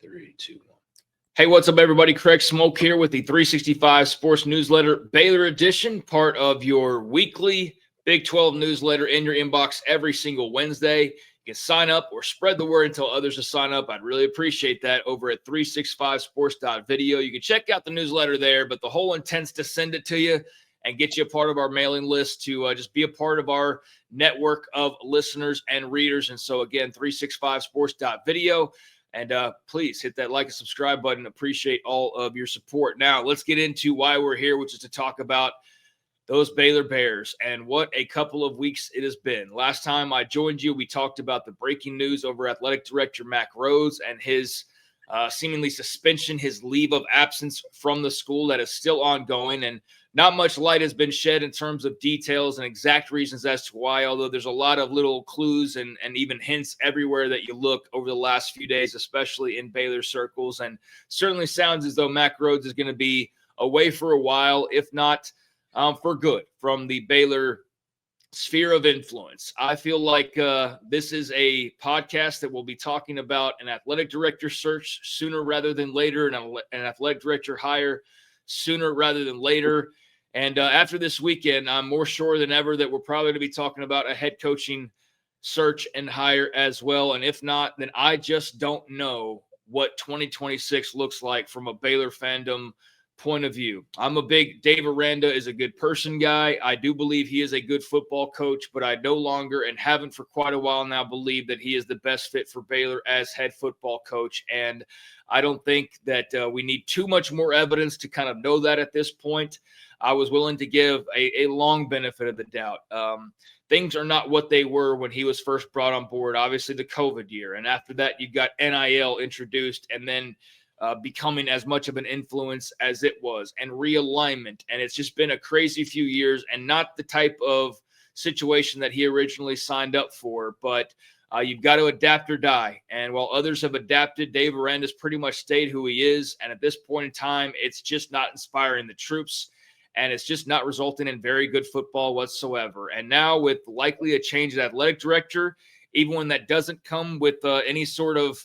3, 2, 1. Hey, what's up, everybody? Craig Smoak here with the 365 Sports Newsletter, Baylor Edition, part of your weekly Big 12 newsletter in your inbox every single Wednesday. You can sign up or spread the word and tell others to sign up. I'd really appreciate that over at 365sports.video. You can check out the newsletter there, but the whole intent's to send it to you and get you a part of our mailing list to just be a part of our network of listeners and readers. And so, again, 365sports.video. And please hit that like and subscribe button. Appreciate all of your support. Now, let's get into why we're here, which is to talk about those Baylor Bears and what a couple of weeks it has been. Last time I joined you, we talked about the breaking news over Athletic Director Mack Rhoades and his seemingly suspension, his leave of absence from the school that is still ongoing. And not much light has been shed in terms of details and exact reasons as to why, although there's a lot of little clues and even hints everywhere that you look over the last few days, especially in Baylor circles. And certainly sounds as though Mack Rhoades is going to be away for a while, if not for good, from the Baylor sphere of influence. I feel like this is a podcast that will be talking about an athletic director search sooner rather than later, and an athletic director hire sooner rather than later. And after this weekend, I'm more sure than ever that we're probably going to be talking about a head coaching search and hire as well. And if not, then I just don't know what 2026 looks like from a Baylor fandom point of view. I'm a big Dave Aranda is a good person guy. I do believe he is a good football coach, but I no longer, and haven't for quite a while now, believe that he is the best fit for Baylor as head football coach. And I don't think that we need too much more evidence to kind of know that at this point. I was willing to give a long benefit of the doubt. Things are not what they were when he was first brought on board. Obviously, the COVID year. And after that, you got NIL introduced, and then becoming as much of an influence as it was, and realignment. And it's just been a crazy few years, and not the type of situation that he originally signed up for. But you've got to adapt or die. And while others have adapted, Dave Aranda's pretty much stayed who he is. And at this point in time, it's just not inspiring the troops. And it's just not resulting in very good football whatsoever. And now with likely a change at athletic director, even when that doesn't come with any sort of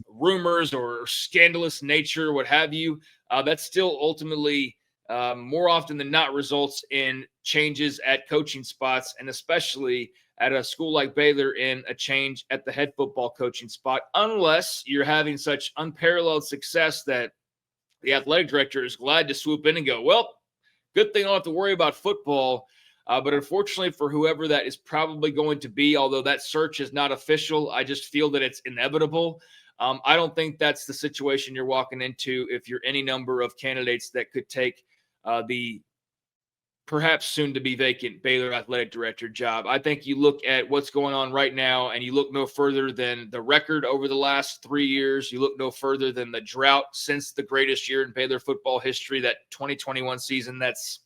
rumors or scandalous nature, what have you, that still ultimately more often than not results in changes at coaching spots, and especially at a school like Baylor in a change at the head football coaching spot, unless you're having such unparalleled success that the athletic director is glad to swoop in and go, well, good thing I don't have to worry about football. But unfortunately for whoever that is probably going to be, although that search is not official, I just feel that it's inevitable. I don't think that's the situation you're walking into if you're any number of candidates that could take the perhaps soon to be vacant Baylor athletic director job. I think you look at what's going on right now, and you look no further than the record over the last 3 years. You look no further than the drought since the greatest year in Baylor football history, that 2021 season that's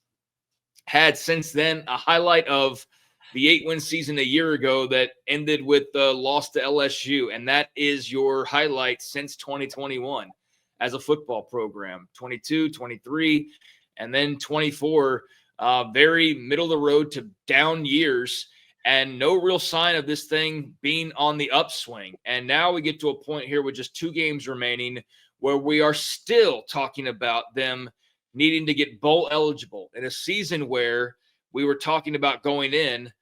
had since then a highlight of the 8-win season a year ago that ended with the loss to LSU. And that is your highlight since 2021 as a football program. 22, 23, and then 24. Very middle of the road to down years, and no real sign of this thing being on the upswing. And now we get to a point here with just 2 games remaining where we are still talking about them needing to get bowl eligible in a season where we were talking about going in,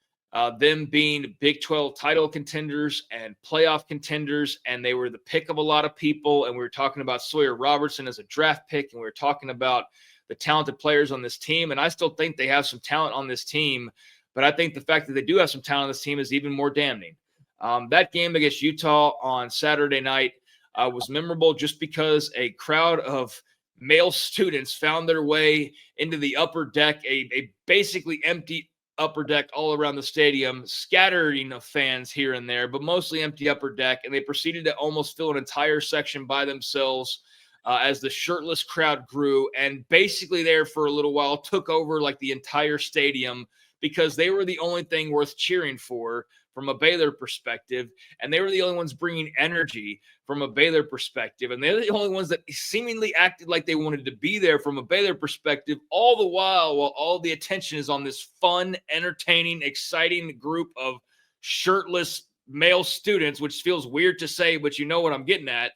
them being Big 12 title contenders and playoff contenders, and they were the pick of a lot of people. And we were talking about Sawyer Robertson as a draft pick, and we were talking about the talented players on this team. And I still think they have some talent on this team, but I think the fact that they do have some talent on this team is even more damning. That game against Utah on Saturday night was memorable just because a crowd of male students found their way into the upper deck, a basically empty upper deck all around the stadium, scattering of fans here and there, but mostly empty upper deck. And they proceeded to almost fill an entire section by themselves as the shirtless crowd grew, and basically there for a little while took over like the entire stadium, because they were the only thing worth cheering for from a Baylor perspective, and they were the only ones bringing energy from a Baylor perspective, and they're the only ones that seemingly acted like they wanted to be there from a Baylor perspective, all the while all the attention is on this fun, entertaining, exciting group of shirtless male students, which feels weird to say, but you know what I'm getting at.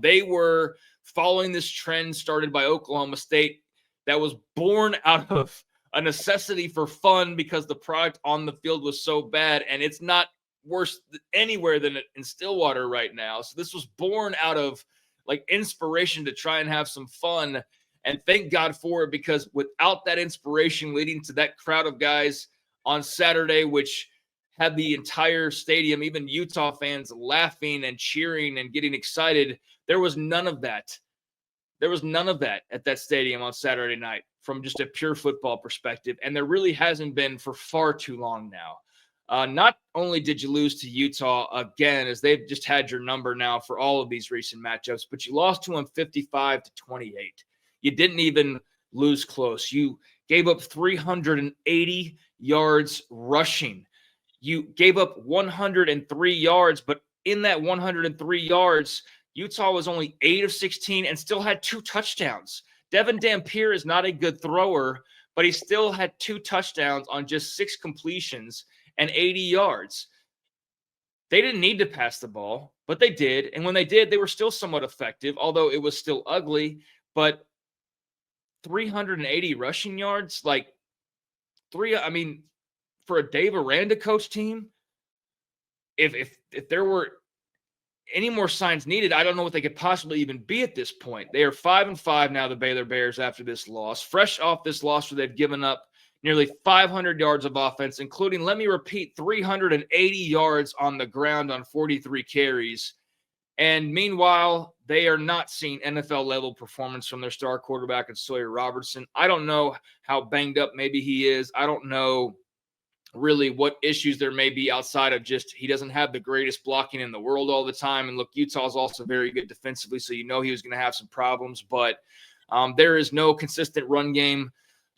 They were following this trend started by Oklahoma State that was born out of a necessity for fun because the product on the field was so bad, and it's not worse anywhere than in Stillwater right now. So this was born out of like inspiration to try and have some fun, and thank God for it, because without that inspiration leading to that crowd of guys on Saturday, which had the entire stadium, even Utah fans, laughing and cheering and getting excited, there was none of that. There was none of that at that stadium on Saturday night from just a pure football perspective, and there really hasn't been for far too long now. Not only did you lose to Utah again, as they've just had your number now for all of these recent matchups, but you lost to them 55-28. You didn't even lose close. You gave up 380 yards rushing. You gave up 103 yards, but in that 103 yards, Utah was only 8 of 16 and still had 2 touchdowns. Devin Dampier is not a good thrower, but he still had 2 touchdowns on just 6 completions and 80 yards. They didn't need to pass the ball, but they did. And when they did, they were still somewhat effective, although it was still ugly. But 380 rushing yards, for a Dave Aranda coach team, if there were any more signs needed, I don't know what they could possibly even be at this point. They are 5-5 now, the Baylor Bears, after this loss. Fresh off this loss where they've given up nearly 500 yards of offense, including, let me repeat, 380 yards on the ground on 43 carries. And meanwhile, they are not seeing NFL-level performance from their star quarterback and Sawyer Robertson. I don't know how banged up maybe he is. I don't know really what issues there may be outside of just he doesn't have the greatest blocking in the world all the time. And look, Utah's also very good defensively, so you know he was going to have some problems. But there is no consistent run game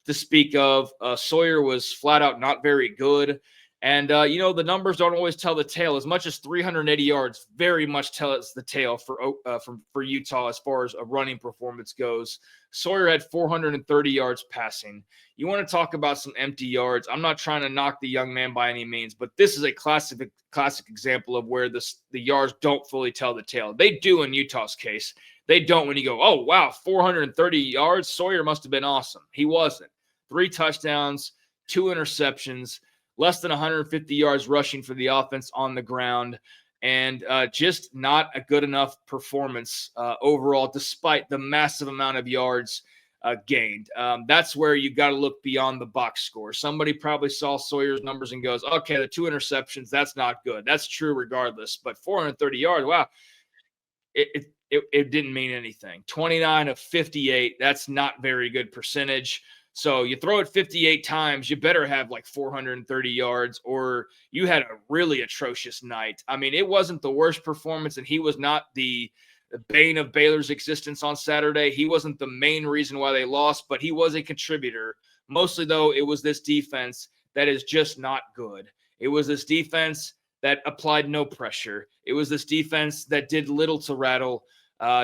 to speak of. Sawyer was flat out not very good. And, the numbers don't always tell the tale. As much as 380 yards very much tells the tale for Utah as far as a running performance goes. Sawyer had 430 yards passing. You want to talk about some empty yards. I'm not trying to knock the young man by any means, but this is a classic example of where the yards don't fully tell the tale. They do in Utah's case. They don't when you go, oh, wow, 430 yards. Sawyer must have been awesome. He wasn't. 3 touchdowns, 2 interceptions, less than 150 yards rushing for the offense on the ground, and just not a good enough performance overall, despite the massive amount of yards gained. That's where you got to look beyond the box score. Somebody probably saw Sawyer's numbers and goes, okay, the 2 interceptions, that's not good. That's true regardless. But 430 yards, wow, it didn't mean anything. 29 of 58, that's not very good percentage. So you throw it 58 times, you better have like 430 yards, or you had a really atrocious night. I mean, it wasn't the worst performance, and he was not the bane of Baylor's existence on Saturday. He wasn't the main reason why they lost, but he was a contributor. Mostly, though, it was this defense that is just not good. It was this defense that applied no pressure. It was this defense that did little to rattle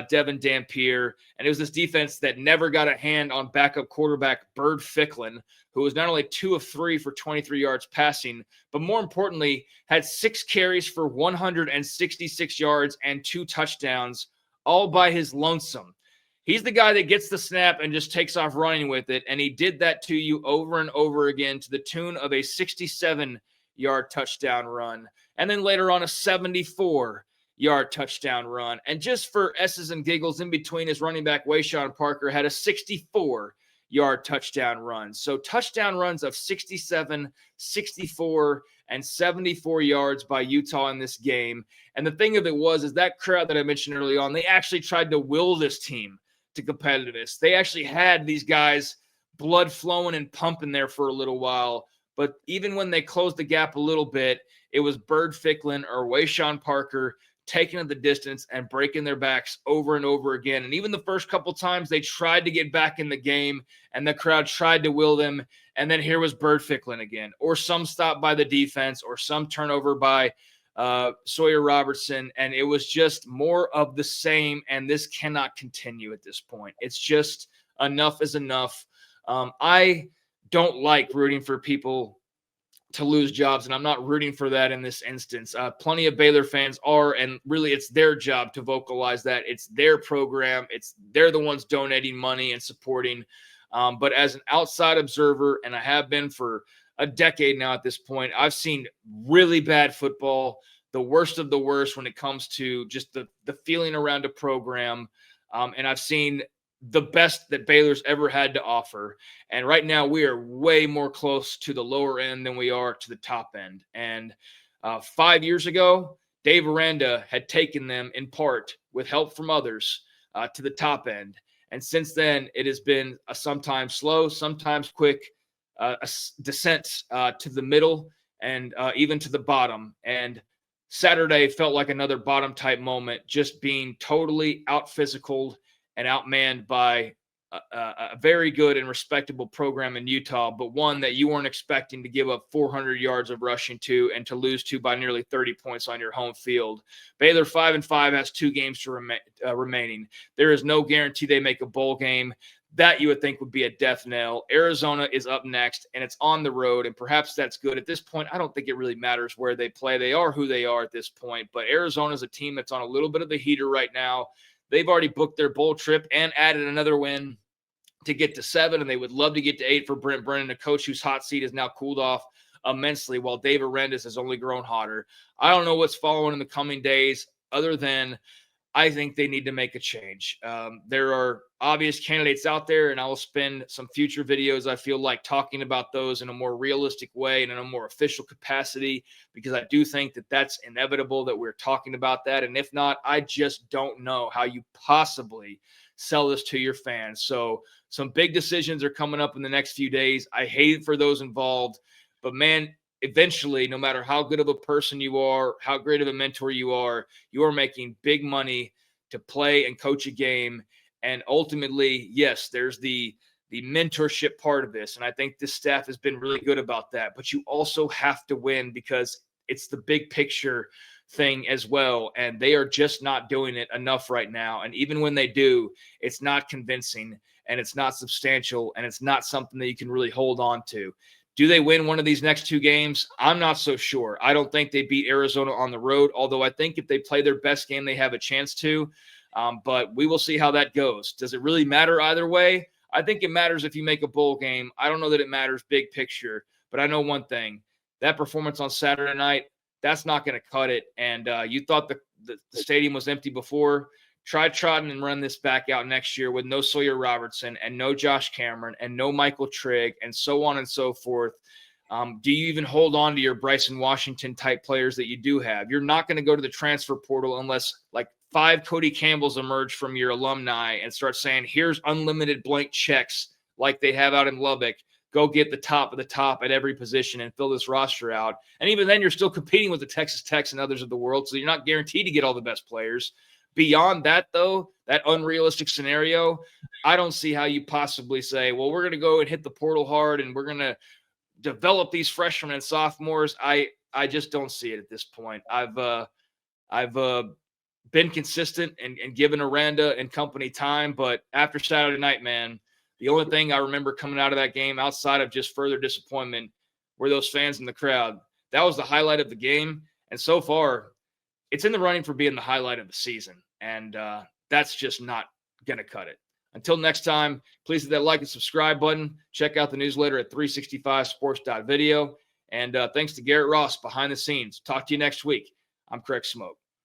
Devin Dampier, and it was this defense that never got a hand on backup quarterback Bird Ficklin, who was not only 2 of 3 for 23 yards passing, but more importantly, had 6 carries for 166 yards and 2 touchdowns, all by his lonesome. He's the guy that gets the snap and just takes off running with it, and he did that to you over and over again to the tune of a 67-yard touchdown run, and then later on a 74-yard touchdown run. And just for S's and giggles, in between, his running back Wayshawn Parker had a 64-yard touchdown run. So touchdown runs of 67, 64, and 74 yards by Utah in this game. And the thing of it is that crowd that I mentioned early on, they actually tried to will this team to competitiveness. They actually had these guys blood flowing and pumping there for a little while. But even when they closed the gap a little bit, it was Bird Ficklin or Wayshawn Parker taking the distance and breaking their backs over and over again. And even the first couple times they tried to get back in the game and the crowd tried to will them. And then here was Bird Ficklin again, or some stop by the defense, or some turnover by Sawyer Robertson. And it was just more of the same. And this cannot continue at this point. It's just enough is enough. I don't like rooting for people to lose jobs, and I'm not rooting for that in this instance. Plenty of Baylor fans are, and really it's their job to vocalize that. It's their program. They're the ones donating money and supporting. But as an outside observer, and I have been for a decade now at this point, I've seen really bad football, the worst of the worst when it comes to just the feeling around a program. And I've seen the best that Baylor's ever had to offer. And right now we are way more close to the lower end than we are to the top end. And 5 years ago, Dave Aranda had taken them in part with help from others to the top end. And since then, it has been a sometimes slow, sometimes quick descent to the middle and even to the bottom. And Saturday felt like another bottom type moment, just being totally out physicaled and outmanned by a very good and respectable program in Utah, but one that you weren't expecting to give up 400 yards of rushing to and to lose to by nearly 30 points on your home field. Baylor 5-5 has 2 games to remaining. There is no guarantee they make a bowl game. That you would think would be a death knell. Arizona is up next, and it's on the road, and perhaps that's good. At this point, I don't think it really matters where they play. They are who they are at this point, but Arizona is a team that's on a little bit of the heater right now. They've already booked their bowl trip and added another win to get to 7, and they would love to get to 8 for Brent Brennan, a coach whose hot seat has now cooled off immensely, while Dave Aranda has only grown hotter. I don't know what's following in the coming days other than I think they need to make a change. There are obvious candidates out there, and I will spend some future videos, I feel like, talking about those in a more realistic way and in a more official capacity, because I do think that that's inevitable that we're talking about that. And if not, I just don't know how you possibly sell this to your fans. So some big decisions are coming up in the next few days. I hate it for those involved, but man, eventually, no matter how good of a person you are, how great of a mentor you are making big money to play and coach a game. And ultimately, yes, there's the mentorship part of this. And I think this staff has been really good about that. But you also have to win because it's the big picture thing as well. And they are just not doing it enough right now. And even when they do, it's not convincing and it's not substantial and it's not something that you can really hold on to. Do they win one of these next 2 games? I'm not so sure. I don't think they beat Arizona on the road, although I think if they play their best game, they have a chance to. But we will see how that goes. Does it really matter either way? I think it matters if you make a bowl game. I don't know that it matters big picture, but I know one thing. That performance on Saturday night, that's not going to cut it. And you thought the stadium was empty before. Try trotting and run this back out next year with no Sawyer Robertson and no Josh Cameron and no Michael Trigg and so on and so forth. Do you even hold on to your Bryson Washington type players that you do have? You're not going to go to the transfer portal unless like 5 Cody Campbells emerge from your alumni and start saying, here's unlimited blank checks like they have out in Lubbock. Go get the top of the top at every position and fill this roster out. And even then, you're still competing with the Texas Techs and others of the world, so you're not guaranteed to get all the best players. Beyond that, though, that unrealistic scenario, I don't see how you possibly say, well, we're going to go and hit the portal hard and we're going to develop these freshmen and sophomores. I just don't see it at this point. I've been consistent and given Aranda and company time, but after Saturday night, man, the only thing I remember coming out of that game outside of just further disappointment were those fans in the crowd. That was the highlight of the game. And so far, it's in the running for being the highlight of the season. And that's just not going to cut it. Until next time, please hit that like and subscribe button. Check out the newsletter at 365sports.video. And thanks to Garrett Ross behind the scenes. Talk to you next week. I'm Craig Smoak.